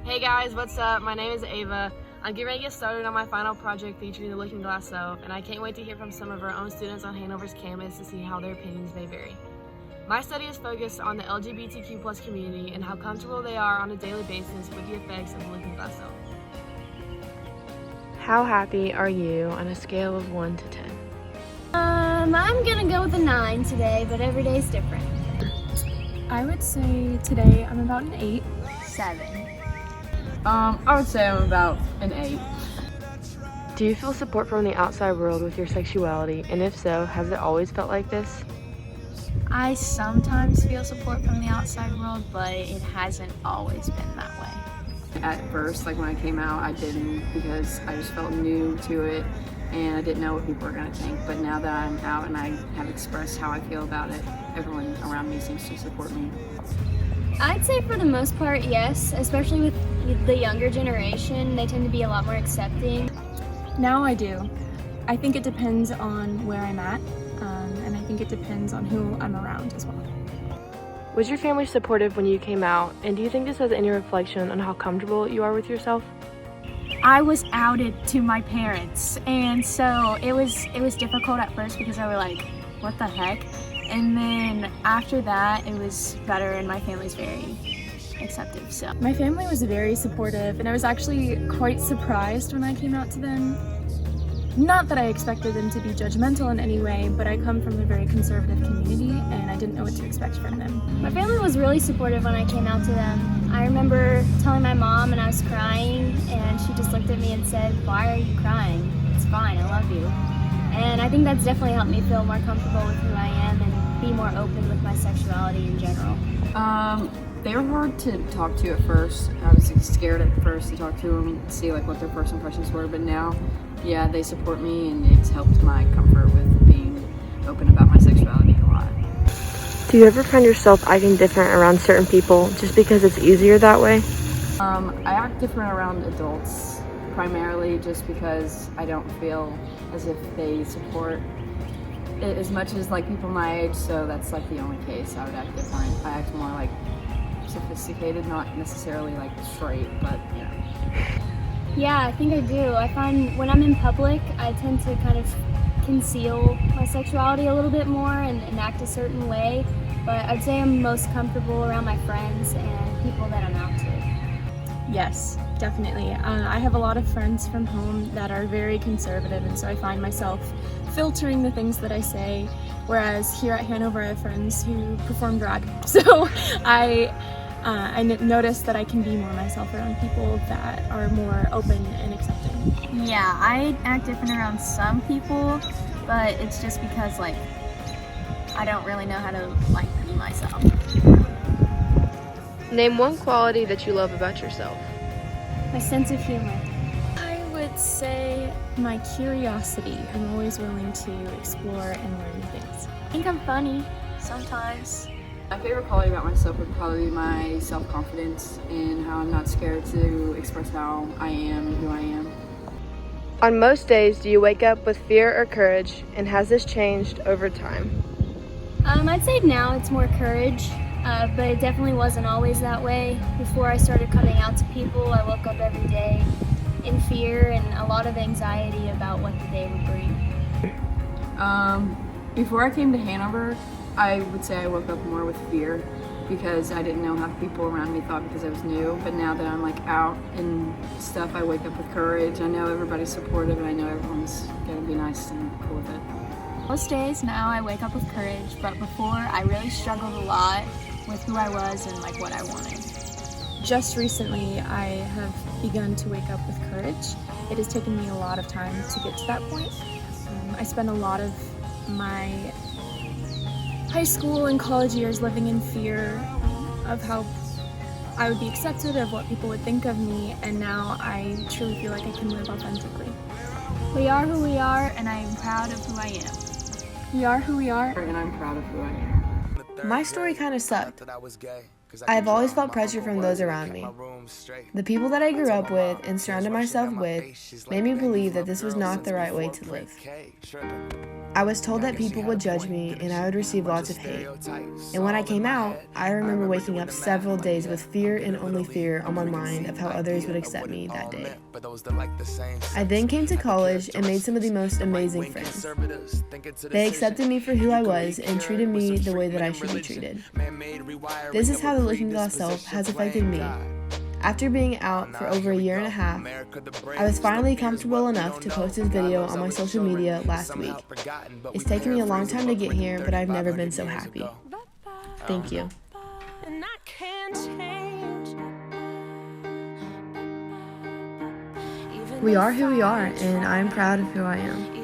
Hey guys, what's up? My name is Ava. I'm getting ready to get started on my final project featuring the Looking Glass Self, and I can't wait to hear from some of our own students on Hanover's campus to see how their opinions may vary. My study is focused on the LGBTQ plus community and how comfortable they are on a daily basis with the effects of the Looking Glass Self. How happy are you on a scale of 1 to 10? I'm gonna go with a 9 today, but every day is different. I would say today I'm about an 8. 7. I would say I'm about an 8. Do you feel support from the outside world with your sexuality, and if so, has it always felt like this? I sometimes feel support from the outside world, but it hasn't always been that way. At first, like when I came out, I didn't, because I just felt new to it and I didn't know what people were going to think. But now that I'm out and I have expressed how I feel about it, everyone around me seems to support me. I'd say for the most part, yes, especially with the younger generation. They tend to be a lot more accepting. Now I do. I think it depends on where I'm at, and I think it depends on who I'm around as well. Was your family supportive when you came out, and do you think this has any reflection on how comfortable you are with yourself? I was outed to my parents, and so it was difficult at first because I was like, what the heck? And then after that, it was better, and my family's very accepting. So My family was very supportive, and I was actually quite surprised when I came out to them. Not that I expected them to be judgmental in any way, but I come from a very conservative community, and I didn't know what to expect from them. My family was really supportive when I came out to them. I remember telling my mom and I was crying, and she just looked at me and said, "Why are you crying? It's fine, I love you." And I think that's definitely helped me feel more comfortable with who I am and be more open with my sexuality in general. They were hard to talk to at first. I was scared at first to talk to them, see like what their first impressions were, but now, yeah, they support me and it's helped my comfort with being open about my sexuality a lot. Do you ever find yourself acting different around certain people just because it's easier that way? I act different around adults, primarily just because I don't feel as if they support it as much as like people my age, so that's like the only case I would act different. I act more like sophisticated, not necessarily like straight, but you know. Yeah, I think I do. I find when I'm in public, I tend to kind of conceal my sexuality a little bit more and act a certain way, but I'd say I'm most comfortable around my friends and people that I'm out to. Yes, definitely. I have a lot of friends from home that are very conservative, and so I find myself filtering the things that I say, whereas here at Hanover I have friends who perform drag. So I notice that I can be more myself around people that are more open and accepting. yeah, I act different around some people, but it's just because like I don't really know how to like be myself. Name one quality that you love about yourself. My sense of humor. I would say my curiosity. I'm always willing to explore and learn things. I think I'm funny sometimes. My favorite quality about myself would probably be my self-confidence and how I'm not scared to express how I am and who I am. On most days, do you wake up with fear or courage, and has this changed over time? I'd say now it's more courage, but it definitely wasn't always that way. Before I started coming out to people, I woke up every day in fear and a lot of anxiety about what the day would bring. Before I came to Hanover, I would say I woke up more with fear because I didn't know how people around me thought because I was new. But now that I'm like out and stuff, I wake up with courage. I know everybody's supportive and I know everyone's gonna be nice and cool with it. Most days now I wake up with courage, but before I really struggled a lot with who I was and like what I wanted. Just recently, I have begun to wake up with courage. It has taken me a lot of time to get to that point. I spent a lot of my high school and college years living in fear of how I would be accepted, of what people would think of me, and now I truly feel like I can live authentically. We are who we are, and I am proud of who I am. We are who we are. And I'm proud of who I am. My story kind of sucked. I've always felt pressure from those around me. The people that I grew up with and surrounded myself with made me believe that this was not the right way to live. I was told that people would judge me and I would receive lots of hate. And when I came out, I remember waking up several days with fear and only fear on my mind of how others would accept me that day. I then came to college and made some of the most amazing friends. They accepted me for who I was and treated me the way that I should be treated. This is how the Looking Glass Self has affected me. After being out for over a year and a half, I was finally comfortable enough to post this video on my social media last week. It's taken me a long time to get here, but I've never been so happy. Thank you. We are who we are, and I'm proud of who I am.